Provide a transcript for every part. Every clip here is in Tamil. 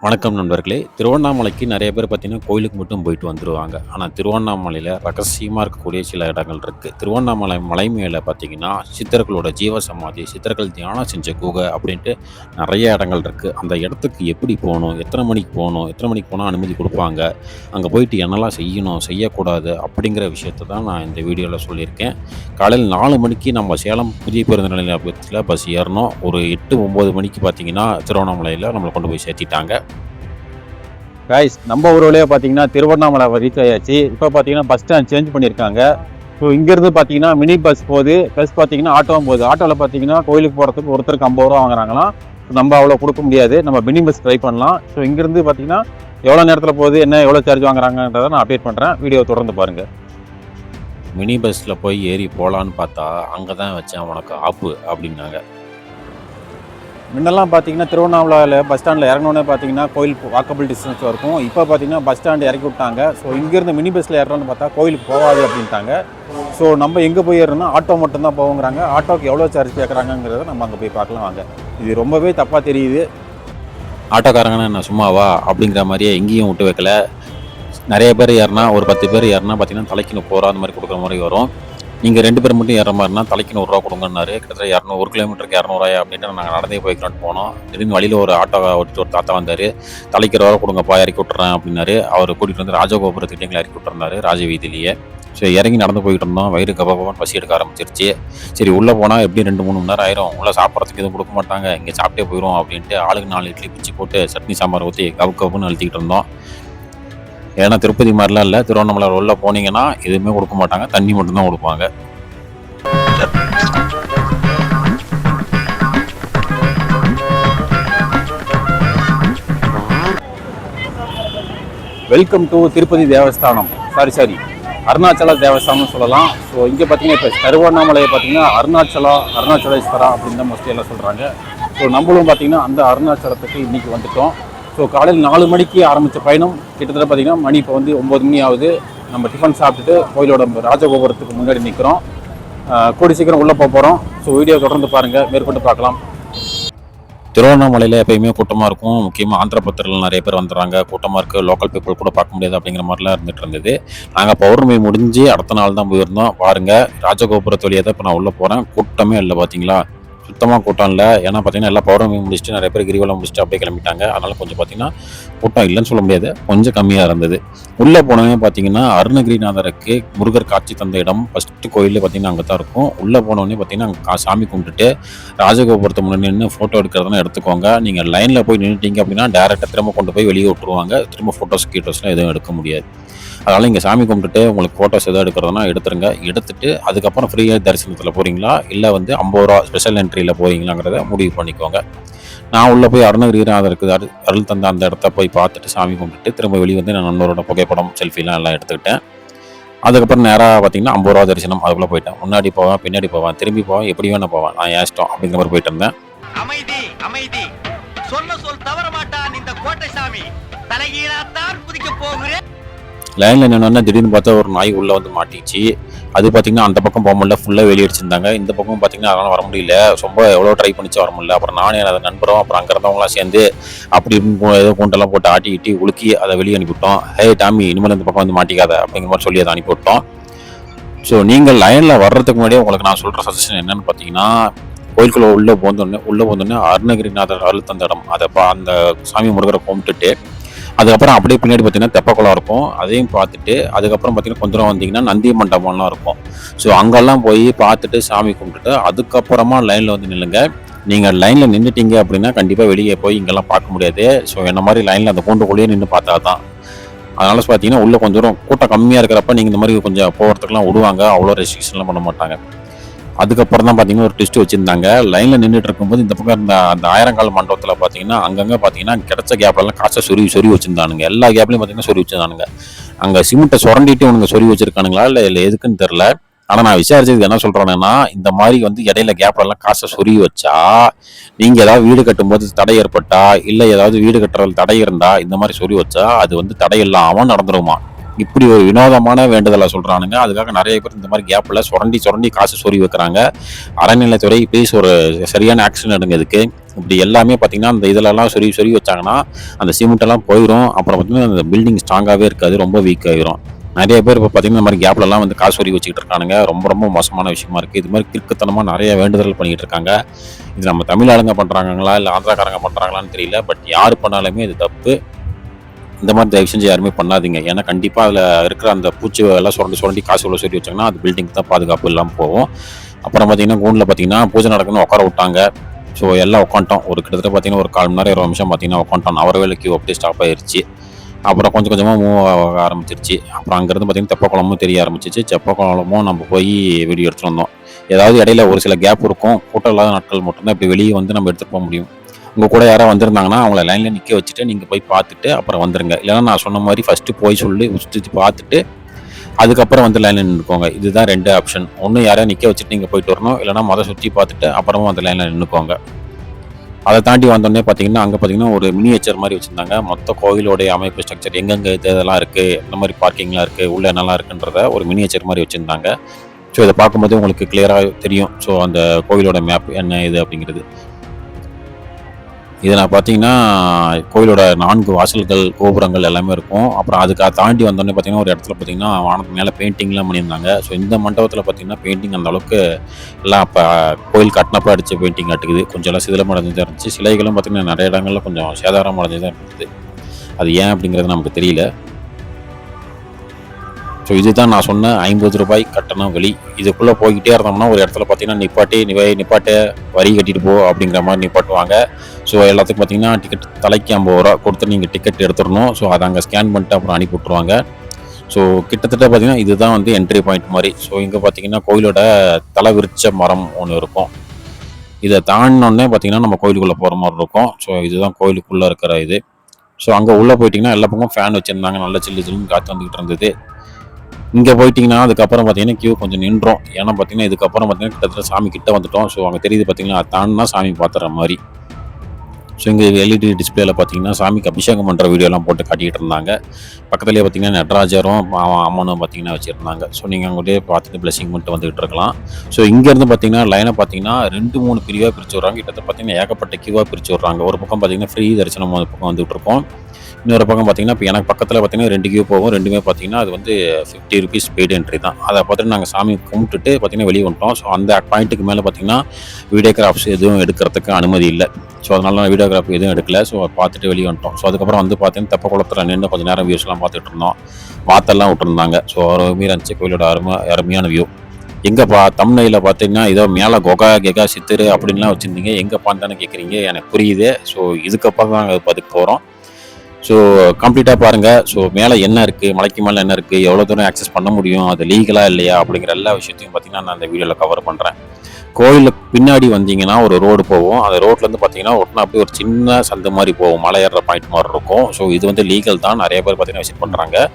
வணக்கம் நண்பர்களே. திருவண்ணாமலைக்கு நிறைய பேர் பார்த்தீங்கன்னா, கோயிலுக்கு மட்டும் போயிட்டு வந்துருவாங்க. ஆனா, திருவண்ணாமலையில ரகசியமா இருக்கக்கூடிய சில இடங்கள் இருக்கு. திருவண்ணாமலை மலை மேல பார்த்தீங்கன்னா, சித்தர்களோட ஜீவசமாதி, சித்தர்கள் தியானம் செஞ்ச குகை அப்படின்ட்டு நெறைய இடங்கள் இருக்கு. அந்த இடத்துக்கு எப்படி போணும்? எத்தனை மணிக்கு போணும்? எத்தனை மணிக்கு போனா அனுமதி குடுப்பாங்க? அங்க போயிட்டு என்னலாம் செய்யணும்? செய்யக்கூடாது? அப்படிங்கிற விஷயத்த தான் நான் இந்த வீடியோல சொல்லியிருக்கேன். காலையில 4 மணிக்கு நம்ம சேலம் புதிய பேருந்து நிலையத்தில பஸ் ஏறணும். ஒரு 8, 9 மணிக்கு பார்த்தீங்கன்னா, திருவண்ணாமலையில நம்மள கொண்டு போய் சேர்த்திட்டாங்க. கைஸ் நம்ம ஊர்லேயே பார்த்தீங்கன்னா திருவண்ணாமலை ரீச் ஆயாச்சு. இப்போ பார்த்தீங்கன்னா பஸ் ஸ்டாண்ட் சேஞ்ச் பண்ணியிருக்காங்க. ஸோ இங்கேருந்து பார்த்தீங்கன்னா மினி பஸ் போகுது, ப்ளஸ் பார்த்தீங்கன்னா ஆட்டோவும் போகுது. ஆட்டோவில் பார்த்தீங்கன்னா கோயிலுக்கு போகிறதுக்கு ஒருத்தருக்கு 50 ரூபா வாங்குறாங்களாம். நம்ம அவ்வளோ கொடுக்க முடியாது, நம்ம மினி பஸ் ட்ரை பண்ணலாம். ஸோ இங்கேருந்து பார்த்தீங்கன்னா எவ்வளோ நேரத்தில் போகுது, என்ன எவ்வளோ சார்ஜ் வாங்குறாங்கன்றதை நான் அப்டேட் பண்ணுறேன். வீடியோ தொடர்ந்து பாருங்கள். மினி பஸ்ஸில் போய் ஏறி போகலான்னு பார்த்தா, அங்கே தான் வச்சேன் உனக்கு ஆப்பு அப்படின்னாங்க. முன்னெல்லாம் பார்த்தீங்கன்னா திருவண்ணாமலையில் பஸ் ஸ்டாண்டில் இறங்கினோடனே பார்த்தீங்கன்னா கோயில் வாக்கபிள் டிஸ்டன்ஸ் இருக்கும். இப்போ பார்த்தீங்கன்னா பஸ் ஸ்டாண்டு இறக்கி விட்டாங்க. ஸோ இங்கேருந்து மினி பஸ்ஸில் ஏறணும்னு பார்த்தா கோயிலுக்கு போகாது அப்படின்ட்டாங்க. ஸோ நம்ம எங்கே போய் ஏறணும்னா ஆட்டோ மட்டும்தான் போவோங்கிறாங்க. ஆட்டோக்கு எவ்வளோ சார்ஜ் கேட்குறாங்கிறத நம்ம அங்கே போய் பார்க்கலாம் வாங்க. இது ரொம்பவே தப்பாக தெரியுது. ஆட்டோக்காரங்கன்னா என்ன சும்மாவா அப்படிங்கிற மாதிரியே எங்கேயும் விட்டு வைக்கல. நிறைய பேர் ஏறினா, ஒரு 10 பேர் ஏறினா பார்த்தீங்கன்னா தலைக்கு 30 ரூபா அந்த மாதிரி கொடுக்குற மாதிரி வரும். நீங்கள் 2 பேர் மட்டும் ஏற மாதிரினா தலைக்கு 100 ரூபா கொடுங்கன்னாரு. கிட்டத்தட்ட 200, 1 கிலோமீட்டருக்கு 200 ரூபாயா அப்படின்ட்டு நாங்கள் நடந்தே போய்க்கலான்ட்டு போனோம். திடீர்னு வழியில் ஒரு ஆட்டோ ஓட்டிட்டு ஒரு தாத்தா வந்தார். தலைக்கு 20 ரூபா கொடுங்கப்பா, இறக்கி விட்டுறேன் அப்படின்னாரு. அவர் கூட்டிகிட்டு வந்து ராஜகோபுரத்துக்கிட்ட எங்களை இறக்கி விட்டுருந்தாரு, ராஜ வீதியிலேயே. ஸோ இறங்கி நடந்து போயிட்டு இருந்தோம். வயிறு கபகபான்னு பசி எடுக்க ஆரம்பிச்சிருச்சு. சரி உள்ளே போனால் எப்படி 2-3 மணி நேரம் ஆயிரும், உள்ளே சாப்பிட்றதுக்கு எதுவும் கொடுக்க மாட்டாங்க, இங்கே சாப்பிட்டே போயிடும் அப்படின்ட்டு ஆளுக்கு 4 இட்லி பிச்சு போட்டு சட்னி சாம்பார் ஊற்றி கவுன்னு அழுத்திக்கிட்டு இருந்தோம். ஏன்னா திருப்பதி மாதிரிலாம் இல்லை, திருவண்ணாமலை உள்ளே போனீங்கன்னா எதுவுமே கொடுக்க மாட்டாங்க, தண்ணி மட்டும்தான் கொடுப்பாங்க. Welcome to Tirupati Devasthanam, sorry Arunachala Devasthanam சொல்லலாம். ஸோ இங்கே பார்த்தீங்கன்னா இப்போ திருவண்ணாமலையை பார்த்தீங்கன்னா அருணாச்சலேஸ்வரா அப்படின்னு தான் மோஸ்ட்லி எல்லாம் சொல்கிறாங்க. ஸோ நம்மளும் பார்த்தீங்கன்னா அந்த அருணாச்சலத்துக்கு இன்றைக்கி வந்துட்டோம். ஸோ காலையில் 4 மணிக்கு ஆரம்பித்த பயணம் கிட்டத்தட்ட பார்த்தீங்கன்னா மணி இப்போ வந்து 9 மணி ஆகுது. நம்ம டிஃபன் சாப்பிட்டுட்டு கோயிலோட ராஜகோபுரத்துக்கு முன்னாடி நிற்கிறோம். கூடி சீக்கிரம் உள்ளே போகிறோம். ஸோ வீடியோ தொடர்ந்து பாருங்கள், மேற்கொண்டு பார்க்கலாம். திருவண்ணாமலையில் எப்பயுமே கூட்டமாக இருக்கும். முக்கியமாக ஆந்திர பக்தர்கள் நிறைய பேர் வந்துடுறாங்க, கூட்டமாக இருக்குது. லோக்கல் பீப்புள் கூட பார்க்க முடியாது அப்படிங்கிற மாதிரிலாம் இருந்துகிட்டு இருந்தது. நாங்கள் பௌர்ணமி முடிஞ்சு அடுத்த நாள் தான் போயிருந்தோம். பாருங்கள், ராஜகோபுரத்து வழியாக தான் இப்போ நான் உள்ளே போகிறேன். கூட்டமே இல்லை பார்த்தீங்களா, சுத்தமாக கூட்டம் இல்லை. ஏன்னா பார்த்தீங்கன்னா எல்லாம் பௌர்ணமி முடிச்சுட்டு நிறைய பேர் கிரிவலம் முடிச்சுட்டு அப்படியே கிளம்பிட்டாங்க. அதனால் கொஞ்சம் பார்த்தீங்கன்னா கூட்டம் இல்லைன்னு சொல்ல முடியாது, கொஞ்சம் கம்மியாக இருந்தது. உள்ளே போனவங்க பார்த்தீங்கன்னா அருணகிரிநாதருக்கு முருகர் காட்சி தந்த இடம் ஃபஸ்ட்டு கோயிலே பார்த்தீங்கன்னா அங்கே தான் இருக்கும். உள்ளே போனோடனே பார்த்தீங்கன்னா அங்கே சாமி கும்பிட்டுட்டு ராஜகோபுரத்தை முன்னாடி நின்று ஃபோட்டோ எடுக்கிறதுனா எடுத்துக்கோங்க. நீங்கள் லைனில் போய் நின்றுட்டீங்க அப்படின்னா டேரெக்டாக திரும்ப கொண்டு போய் வெளியே விட்டுருவாங்க. திரும்ப ஃபோட்டோஸ் கீட்டோஸ்லாம் எதுவும் எடுக்க முடியாது. அதனால் இங்கே சாமி கும்பிட்டுட்டு உங்களுக்கு ஃபோட்டோஸ் எதாவது எடுக்கிறதுனா எடுத்துருங்க. எடுத்துகிட்டு அதுக்கப்புறம் ஃப்ரீயாக தரிசனத்தில் போகிறீங்களா இல்லை வந்து 50 ரூபா ஸ்பெஷல் என்ட்ரியில் போகிறீங்களாங்கிறத முடிவு பண்ணிக்கோங்க. நான் உள்ளே போய் அருணகிரிநாதருக்கு அருள் தந்த அந்த இடத்த போய் பார்த்துட்டு சாமி கும்பிட்டுட்டு திரும்ப வெளியே வந்து நான் நண்பரோட புகைப்படம் செல்ஃபிலாம் எல்லாம் எடுத்துக்கிட்டேன். அதுக்கப்புறம் நேராக பார்த்தீங்கன்னா 50 ரூபா தரிசனம் அதுக்குள்ளே போயிட்டேன். முன்னாடி போவேன், பின்னாடி போவேன், திரும்பி போவேன், எப்படி வேணா போவேன், நான் ஏன் இஷ்டம் அப்படிங்கிற மாதிரி போயிட்டு இருந்தேன். அமைதி அமைதி, சொன்ன சொல் தவற மாட்டான் இந்த கோட்டை சாமி. தலைகீழாத்தான் குதிக்க போகிறேன். லைனில் நின்னோன்னா திடீர்னு பார்த்தா ஒரு நாய் உள்ளே வந்து மாட்டிச்சு. அது பார்த்தீங்கன்னா அந்த பக்கம் போக முடியல, ஃபுல்லாக வெளியே அடிச்சிருந்தாங்க. இந்த பக்கம் பார்த்தீங்கன்னா அதனால் வர முடியல, ரொம்ப எவ்வளோ ட்ரை பண்ணிச்சு வர முடியல. அப்புறம் நானே அதை நண்பரும் அப்புறம் அங்கே இருந்தவங்களாம் சேர்ந்து அப்படி ஏதோ கூண்டெல்லாம் போட்டு ஆட்டிக்கிட்டு உலுக்கி அதை வெளியே அனுப்பிவிட்டோம். ஹே டாமி, இனிமேல் இந்த பக்கம் வந்து மாட்டிக்காத அப்படிங்கிற மாதிரி சொல்லி அதை அனுப்பிவிட்டோம். ஸோ நீங்கள் லைனில் வர்றதுக்கு முன்னாடியே உங்களுக்கு நான் சொல்கிற சஜஷன் என்னென்னு பார்த்தீங்கன்னா, கோயிலுக்குள்ளே உள்ளே போந்தோடனே அருணகிரிநாதர் அருள் தந்த இடம் அதை அந்த சாமி முருகரை கும்பிட்டுட்டு அதுக்கப்புறம் அப்படியே பின்னாடி பார்த்தீங்கன்னா தெப்பக்குளம் இருக்கும், அதையும் பார்த்துட்டு அதுக்கப்புறம் பார்த்தீங்கன்னா கொஞ்சம் தூரம் வந்தீங்கன்னா நந்தி மண்டபம்லாம் இருக்கும். ஸோ அங்கெல்லாம் போய் பார்த்துட்டு சாமி கும்பிட்டுட்டு அதுக்கப்புறமா லைனில் வந்து நில்லுங்க. நீங்கள் லைனில் நின்றுட்டீங்க அப்படின்னா கண்டிப்பாக வெளியே போய் இங்கெல்லாம் பார்க்க முடியாது. ஸோ என்ன மாதிரி லைனில் அந்த கூண்டுக்குள்ளேயே நின்று பார்த்தா தான். அதனால பார்த்தீங்கன்னா உள்ளே கொஞ்சம் தூரம் கூட்டம் கம்மியாக இருக்கிறப்ப நீங்கள் இந்த மாதிரி கொஞ்சம் போகிறதுக்குலாம் விடுவாங்க, அவ்வளோ ரெஸ்ட்ரிக்ஷன்லாம் பண்ண மாட்டாங்க. அதுக்கப்புறம் தான் பார்த்தீங்கன்னா ஒரு ட்விஸ்ட் வச்சுருந்தாங்க. லைனில் நின்றுட்டு இருக்கும்போது இந்த பக்கம் அந்த ஆயிரங்கால் மண்டபத்தில் பார்த்தீங்கன்னா அங்கங்கே பார்த்தீங்கன்னா கிடைச்ச கேப்லலாம் காசை சொருவி வச்சுருந்தானுங்க. எல்லா கேப்லையும் பார்த்தீங்கன்னா சொருவி வச்சுருந்தானுங்க. அங்கே சிமெண்ட்டை சுரண்டிட்டு உனக்கு சொருவி வச்சுருக்கானுங்களா இல்லை எதுக்குன்னு தெரில. ஆனால் நான் விசாரிச்சதுக்கு என்ன சொல்கிறேன்னா, இந்த மாதிரி வந்து இடையில கேப்லலாம் காசை சொருவி வச்சா நீங்கள் ஏதாவது வீடு கட்டும்போது தடை ஏற்பட்டா இல்லை ஏதாவது வீடு கட்டுறதுல தடை இருந்தால் இந்த மாதிரி சொருவி வச்சா அது வந்து தடை இல்லாமல் நடந்துருமா. இப்படி ஒரு வினோதமான வேண்டுதலை சொல்கிறானுங்க. அதுக்காக நிறைய பேர் இந்த மாதிரி கேப்பில் சுரண்டி சுரண்டி காசு சொறி வைக்கிறாங்க. அறநிலைத்துறை ப்ளீஸ் ஒரு சரியான ஆக்ஷன் எடுங்க இதுக்கு. இப்படி எல்லாமே பார்த்தீங்கன்னா அந்த இதிலெல்லாம் சொறி வச்சாங்கன்னா அந்த சிமெண்ட்டெல்லாம் போயிடும். அப்புறம் பார்த்தீங்கன்னா அந்த பில்டிங் ஸ்ட்ராங்காகவே இருக்காது, ரொம்ப வீக் ஆகிரும். நிறைய பேர் இப்போ பார்த்தீங்கன்னா இந்த மாதிரி கேப்லலாம் வந்து காசு சொறி வச்சுக்கிட்டு இருக்கானுங்க. ரொம்ப மோசமான விஷயமா இருக்குது. இது மாதிரி கிறுக்குத்தனமாக நிறைய வேண்டுதல் பண்ணிக்கிட்டு இருக்காங்க. இது நம்ம தமிழ் ஆளுங்க பண்ணுறாங்களா இல்லை ஆந்திராக்காரங்க பண்ணுறாங்களான்னு தெரியல. பட் யார் பண்ணாலுமே இது தப்பு. இந்த மாதிரி தயவு செஞ்சு யாருமே பண்ணாதீங்க. ஏன்னா கண்டிப்பாக அதில் இருக்கிற அந்த பூச்சி எல்லாம் சுரண்டி காசு உள்ள சொல்லி வச்சாங்கன்னா அது பில்டிங் தான் பாதுகாப்பு இல்லாமல் போகும். அப்புறம் பார்த்தீங்கன்னா கூண்டில் பார்த்தீங்கன்னா பூஜை நடக்கணும்னு உட்கார விட்டாங்க. ஸோ எல்லாம் உட்காந்துட்டோம். ஒரு கிட்டத்தட்ட பார்த்தீங்கன்னா ஒரு 1/4 மணி நேரம் 20 நிமிஷம் பார்த்தீங்கன்னா உட்காந்துட்டோம். அவர வேலை கியூ அப்படியே ஸ்டாப் ஆயிடுச்சு. அப்புறம் கொஞ்சம் கொஞ்சமாக மூவ் ஆக ஆரம்பிச்சிருச்சு. அப்புறம் அங்கேருந்து பார்த்தீங்கன்னா தெப்பக்குளமும் தெரிய ஆரம்பிச்சிச்சு. தெப்பக்குளமும் நம்ம போய் வீடியோ எடுத்துகிட்டு வந்தோம். ஏதாவது இடையில ஒரு சில கேப் இருக்கும். கூட்டம் இல்லாத நாட்கள் மட்டும்தான் இப்படி வெளியே வந்து நம்ம எடுத்துகிட்டு போக முடியும். உங்கள் கூட யாராவது வந்திருந்தாங்கன்னா அவங்கள லைனில் நிற்க வச்சுட்டு நீங்கள் போய் பார்த்துட்டு அப்புறம் வந்துடுங்க. இல்லைன்னா நான் சொன்ன மாதிரி ஃபஸ்ட்டு போய் சொல்லி சுற்றி பார்த்துட்டு அதுக்கப்புறம் வந்து லைனில் நின்றுக்கோங்க. இதுதான் 2 ஆப்ஷன். ஒன்று யாரையா நிற்க வச்சுட்டு நீங்கள் போயிட்டு வரணும், இல்லைனா சுற்றி பார்த்துட்டு அப்புறமா அந்த லைனில் நின்றுக்கோங்க. அதை தாண்டி வந்தோடனே பார்த்தீங்கன்னா அங்கே பார்த்தீங்கன்னா ஒரு மினியேச்சர் மாதிரி வச்சுருந்தாங்க. மொத்த கோவிலோடைய அமைப்பு ஸ்ட்ரக்சர் எங்கெங்கே இதெல்லாம் இருக்குது, இந்த மாதிரி பார்க்கிங்லாம் இருக்குது, உள்ளே என்னெல்லாம் இருக்குன்றத ஒரு மினியேச்சர் மாதிரி வச்சுருந்தாங்க. ஸோ இதை பார்க்கும்போது உங்களுக்கு கிளியராக தெரியும். ஸோ அந்த கோவிலோட மேப் என்ன இது அப்படிங்கிறது. இதில் பார்த்தீங்கன்னா கோயிலோட 4 வாசல்கள், கோபுரங்கள் எல்லாமே இருக்கும். அப்புறம் அதுக்கு தாண்டி வந்தோடனே பார்த்தீங்கன்னா ஒரு இடத்துல பார்த்தீங்கன்னா வானத்து மேலே பெயிண்டிங்லாம் பண்ணியிருந்தாங்க. ஸோ இந்த மண்டபத்தில் பார்த்தீங்கன்னா பெயிண்டிங் அந்த அளவுக்கு எல்லாம் அப்போ கோயில் கட்டினப்போ அடித்த பெயிண்டிங் காட்டுக்குது. கொஞ்சம் எல்லாம் சிதிலம் அடைஞ்சு தான் இருந்துச்சு. சிலைகளும் பார்த்தீங்கன்னா நிறைய இடங்களில் கொஞ்சம் சேதாரம் அடைஞ்சு தான் இருந்தது. அது ஏன் அப்படிங்கிறது நமக்கு தெரியல. ஸோ இதுதான் நான் சொன்ன 50 ரூபாய் கட்டணம் வெளி. இதுக்குள்ளே போய்கிட்டே இருந்தோம்னா ஒரு இடத்துல பார்த்தீங்கன்னா நிப்பாட்டு வரி கட்டிட்டு போ அப்படிங்கிற மாதிரி நிப்பாட்டுவாங்க. ஸோ எல்லாத்துக்கும் பார்த்தீங்கன்னா டிக்கெட் தலைக்கு 50 ரூபா கொடுத்து நீங்கள் டிக்கெட் எடுத்துடணும். ஸோ அதை அங்கே ஸ்கேன் பண்ணிட்டு அப்புறம் அனுப்பி விட்ருவாங்க. ஸோ கிட்டத்தட்ட பார்த்தீங்கன்னா இதுதான் வந்து என்ட்ரி பாயிண்ட் மாதிரி. ஸோ இங்கே பார்த்தீங்கன்னா கோயிலோட தலை விரிச்ச மரம் ஒன்று இருக்கும். இதை தாண்டினோடனே பார்த்தீங்கன்னா நம்ம கோயிலுக்குள்ளே போகிற மாதிரி இருக்கும். ஸோ இதுதான் கோயிலுக்குள்ளே இருக்கிற இது. ஸோ அங்கே உள்ளே போயிட்டிங்கன்னா எல்லா பக்கமும் ஃபேன் வச்சுருந்தாங்க. நல்லா சில்லுன்னு காற்று வந்துக்கிட்டு இருந்தது. இங்கே போயிட்டிங்கன்னா அதுக்கப்புறம் பார்த்தீங்கன்னா கியூ கொஞ்சம் நின்றோம். ஏன்னா பார்த்தீங்கன்னா இதுக்கப்புறம் பார்த்தீங்கன்னா கிட்டத்தட்ட சாமி கிட்ட வந்துட்டோம். ஸோ அங்கே தெரியுது பார்த்தீங்கன்னா அது தாண்டினா சாமி பார்த்துற மாதிரி. ஸோ இங்கே எல்இடி டிஸ்பிளேல பார்த்தீங்கன்னா சாமிக்கு அபிஷேகம் பண்ணுற வீடியோலாம் போட்டு காட்டிகிட்டு இருந்தாங்க. பக்கத்துலேயே பார்த்தீங்கன்னா நடராஜரும் அம்மனும் பார்த்தீங்கன்னா வச்சுருந்தாங்க. ஸோ நீங்கள் அங்கேயே பார்த்துட்டு பிளஸிங் பண்ணிட்டு வந்துகிட்டு இருக்கலாம். ஸோ இங்கேருந்து பார்த்தீங்கன்னா லைனை பார்த்தீங்கன்னா 2-3 பிரிவாக பிரித்து விட்றாங்க. கிட்டத்தட்ட பார்த்தீங்கன்னா ஏகப்பட்ட கியூவாக பிரித்து விட்றாங்க. ஒரு பக்கம் பார்த்தீங்கன்னா ஃப்ரீ தரிசனம் ஒரு பக்கம் வந்துகிட்டு இருக்கோம். இன்னொரு பக்கம் பார்த்தீங்கன்னா இப்போ எனக்கு பக்கத்தில் பார்த்தீங்கன்னா 2 கியூ போகும். ரெண்டுமே பார்த்தீங்கன்னா அது வந்து 50 ருபீஸ் பெய்டு என்ட்ரி தான். அதை பார்த்துட்டு நாங்கள் சாமி கும்பிட்டுட்டு பார்த்தீங்கன்னா வெளியே வந்துட்டோம். ஸோ அந்த பாயிண்ட்டுக்கு மேலே பார்த்தீங்கன்னா வீடியோகிராஃப்ஸ் எதுவும் எடுக்கிறதுக்கு அனுமதி இல்லை. ஸோ அதனால நான் வீடியோகிராஃபி எதுவும் எடுக்கல. ஸோ பார்த்துட்டு வெளியே வந்துட்டோம். ஸோ அதுக்கப்புறம் வந்து பார்த்தீங்கன்னா தெப்பக்குளத்தில் நின்று கொஞ்சம் நேரம் வியூஸ்லாம் பார்த்துட்டு இருந்தோம். வாத்தெல்லாம் விட்டுருந்தாங்க. ஸோ அருமையாக இருந்துச்சு கோயிலோட அருமையான வியூ. எங்கேப்பா தம்ப்நெயில்ல பார்த்தீங்கன்னா ஏதோ மேலே கெகா சித்திரு அப்படின்லாம் வச்சுருந்தீங்க. எங்கேப்பான்னு தானே கேட்குறீங்க, எனக்கு புரியுது. ஸோ இதுக்கப்புறம் தான் அதுக்கு போகிறோம். ஸோ கம்ப்ளீட்டாக பாருங்கள். ஸோ மேலே என்ன இருக்குது, மலைக்கு மேலே என்ன இருக்குது, எவ்வளோ தூரம் ஆக்சஸ் பண்ண முடியும், அது லீகலாக இல்லையா அப்படிங்கிற எல்லா விஷயத்தையும் பார்த்தீங்கன்னா நான் அந்த வீடியோவில் கவர் பண்ணுறேன். கோயிலுக்கு பின்னாடி வந்தீங்கன்னா ஒரு ரோடு போகும். அந்த ரோட்லேருந்து பார்த்தீங்கன்னா ஒட்டினா அப்படியே ஒரு சின்ன சந்து மாதிரி போகும். மலை ஏறுற பாயிண்ட் மாதிரி இருக்கும். ஸோ இது வந்து லீகல் தான். நிறைய பேர் பார்த்தீங்கன்னா விசிட் பண்ணுறாங்க.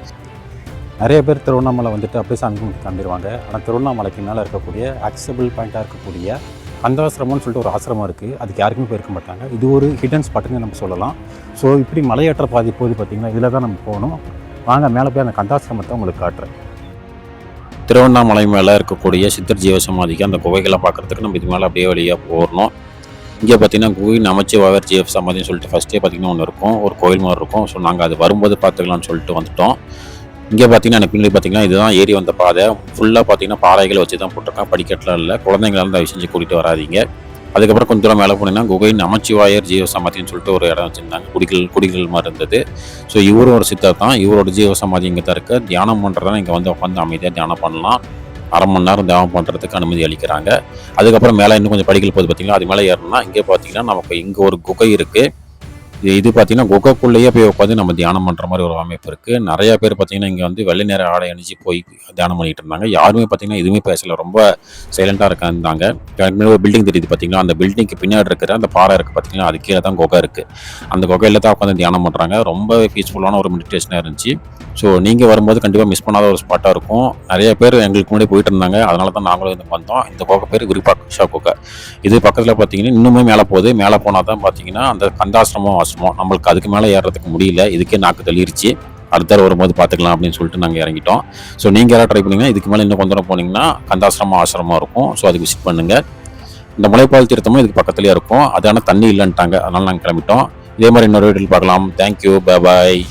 நிறைய பேர் திருவண்ணாமலை வந்துட்டு அப்படியே சாமி கும்பிட்டு கிளம்பிடுவாங்க. ஆனால் திருவண்ணாமலைக்கு மேலே இருக்கக்கூடிய ஆக்சசபிள் பாயிண்ட்டாக இருக்கக்கூடிய கந்தாசிரமம்னு சொல்லிட்டு ஒரு ஆசிரமம் இருக்குது. அதுக்கு யாருக்குமே போயிருக்க மாட்டாங்க. இது ஒரு ஹிடன் ஸ்பாட்டுன்னு நம்ம சொல்லலாம். ஸோ இப்படி மலையேற்ற பாதி போது பார்த்திங்கன்னா இதில் தான் நம்ம போகணும். வாங்க மேலே போய் அந்த கந்தாசிரமத்தை உங்களுக்கு காட்டுறேன். திருவண்ணாமலை மேலே இருக்கக்கூடிய சித்தர் ஜீவசமாதிக்கு அந்த குகைகளை பார்க்குறதுக்கு நம்ம இது மேலே அப்படியே வழியாக போகணும். இங்கே பார்த்தீங்கன்னா குகை நமச்சிவாயர் ஜீவ சமாதின்னு சொல்லிட்டு ஃபஸ்ட்டே பார்த்தீங்கன்னா ஒன்று இருக்கும், ஒரு கோயில் மாதிரி இருக்கும். ஸோ நாங்கள் அது வரும்போது பார்த்துக்கலாம்னு சொல்லிட்டு வந்துட்டோம். இங்கே பார்த்தீங்கன்னா எனக்கு பின்னாடி பார்த்தீங்கன்னா இதுதான் ஏறி வந்த பாதை. ஃபுல்லாக பார்த்தீங்கன்னா பாறைகளை வச்சு தான் போட்டிருக்கேன். படிக்கட்டெலாம் இல்லை. குழந்தைங்களால தயவு செஞ்சு கூட்டிகிட்டு வராதிங்க. அதுக்கப்புறம் கொஞ்சம் தூரம் மேலே போனீங்கன்னா குகை நமச்சிவாயர் ஜீவ சமாதின்னு சொல்லிட்டு ஒரு இடம் வச்சுருந்தாங்க. குடிகள் மாதிரி இருந்தது. ஸோ இவரும் ஒரு சித்தர் தான். இவரோட ஜீவ சமாதி இங்கே தான் இருக்குது. தியானம் பண்ணுறதா இங்கே வந்து உட்காந்து அமைதியாக தியானம் பண்ணலாம். 1/2 மணி நேரம் தியானம் பண்ணுறதுக்கு அனுமதி அளிக்கிறாங்க. அதுக்கப்புறம் மேலே இன்னும் கொஞ்சம் படிக்கல் போது பார்த்தீங்கன்னா அது மேலே ஏறணும்னா இங்கே பார்த்தீங்கன்னா நமக்கு இங்கே ஒரு குகை இருக்குது. இது பார்த்தீங்கன்னா குகைக்குள்ளேயே போய் உட்காந்து நம்ம தியானம் பண்ணுற மாதிரி ஒரு அமைப்பு இருக்குது. நிறையா பேர் பார்த்தீங்கன்னா இங்கே வந்து வெள்ளை நேர ஆடை அணிஞ்சு போய் தியானம் பண்ணிட்டு இருந்தாங்க. யாருமே பார்த்தீங்கன்னா எதுவுமே பேசலை, ரொம்ப சைலண்டாக இருக்காங்க. ஒரு பில்டிங் தெரியுது பார்த்தீங்கன்னா, அந்த பில்டிங்க்கு பின்னாடி இருக்கிற அந்த பாறை இருக்குது பார்த்தீங்கன்னா, அது கீழே தான் குகை இருக்குது. அந்த குகையில் தான் உட்காந்து தியானம் பண்ணுறாங்க. ரொம்ப பீஸ்ஃபுல்லான ஒரு மெடிடேஷனாக இருந்துச்சு. ஸோ நீங்கள் வரும்போது கண்டிப்பாக மிஸ் பண்ணாத ஒரு ஸ்பாட்டாக இருக்கும். நிறைய பேர் எங்களுக்கு முன்னாடி போயிட்டு இருந்தாங்க. அதனால தான் நாங்களும் வந்து வந்தோம். இந்த குகை பேர் விருப்பாக்ஷா குகை. இது பக்கத்தில் பார்த்தீங்கன்னா இன்னுமே மேலே போகுது. மேலே போனால் தான் பார்த்தீங்கன்னா அந்த கந்தாசிரமம் நம்மளுக்கு அதுக்கு மேலே ஏறுறதுக்கு முடியல. இதுக்கே நாக்கு தள்ளிருச்சு. அடுத்த தடவை வரும்போது பார்த்துக்கலாம் அப்படின்னு சொல்லிட்டு நாங்கள் இறங்கிட்டோம். ஸோ நீங்கள் யாராவது ட்ரை பண்ணிங்கன்னா இதுக்கு மேலே இன்னும் கொஞ்சம் தூரம் போனீங்கன்னா ஆசிரமம் இருக்கும். ஸோ அதுக்கு விசிட் பண்ணுங்கள். இந்த முளைப்பால் தீர்த்தமும் இதுக்கு பக்கத்துலேயே இருக்கும். அதான தண்ணி இல்லைன்ட்டாங்க, அதனால நாங்கள் கிளம்பிட்டோம். இதே மாதிரி இன்னொரு வீடியோவில் பார்க்கலாம். Thank you, bye bye.